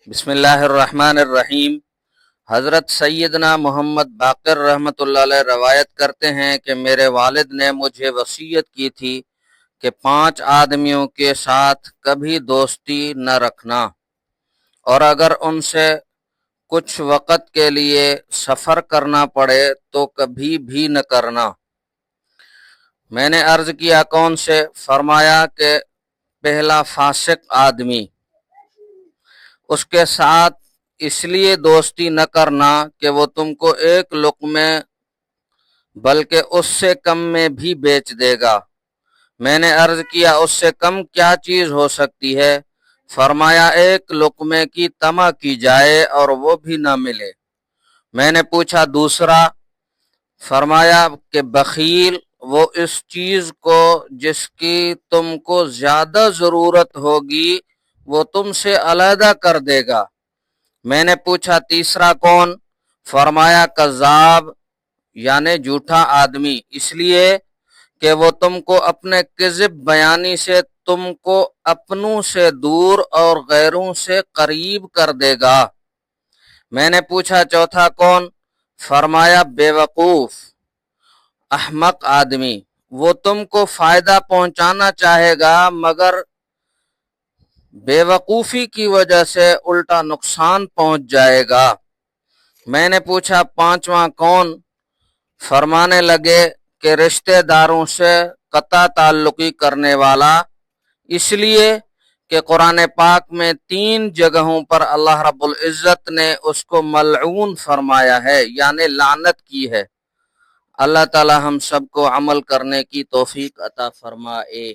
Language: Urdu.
بسم اللہ الرحمن الرحیم۔ حضرت سیدنا محمد باقر رحمۃ اللہ علیہ روایت کرتے ہیں کہ میرے والد نے مجھے وصیت کی تھی کہ 5 آدمیوں کے ساتھ کبھی دوستی نہ رکھنا، اور اگر ان سے کچھ وقت کے لیے سفر کرنا پڑے تو کبھی بھی نہ کرنا۔ میں نے عرض کیا کون سے؟ فرمایا کہ پہلا فاسق آدمی، اس کے ساتھ اس لیے دوستی نہ کرنا کہ وہ تم کو ایک لقمے بلکہ اس سے کم میں بھی بیچ دے گا۔ میں نے عرض کیا اس سے کم کیا چیز ہو سکتی ہے؟ فرمایا ایک لقمے کی طمع کی جائے اور وہ بھی نہ ملے۔ میں نے پوچھا دوسرا؟ فرمایا کہ بخیل، وہ اس چیز کو جس کی تم کو زیادہ ضرورت ہوگی وہ تم سے علیحدہ کر دے گا۔ میں نے پوچھا تیسرا کون؟ فرمایا کذاب، یعنی جھوٹا آدمی، اس لیے کہ وہ تم کو اپنے کذب بیانی سے تم کو اپنوں سے دور اور غیروں سے قریب کر دے گا۔ میں نے پوچھا چوتھا کون؟ فرمایا بے وقوف، احمق آدمی، وہ تم کو فائدہ پہنچانا چاہے گا مگر بے وقوفی کی وجہ سے الٹا نقصان پہنچ جائے گا۔ میں نے پوچھا پانچواں کون؟ فرمانے لگے کہ رشتہ داروں سے قطع تعلقی کرنے والا، اس لیے کہ قرآن پاک میں 3 جگہوں پر اللہ رب العزت نے اس کو ملعون فرمایا ہے، یعنی لعنت کی ہے۔ اللہ تعالی ہم سب کو عمل کرنے کی توفیق عطا فرمائے۔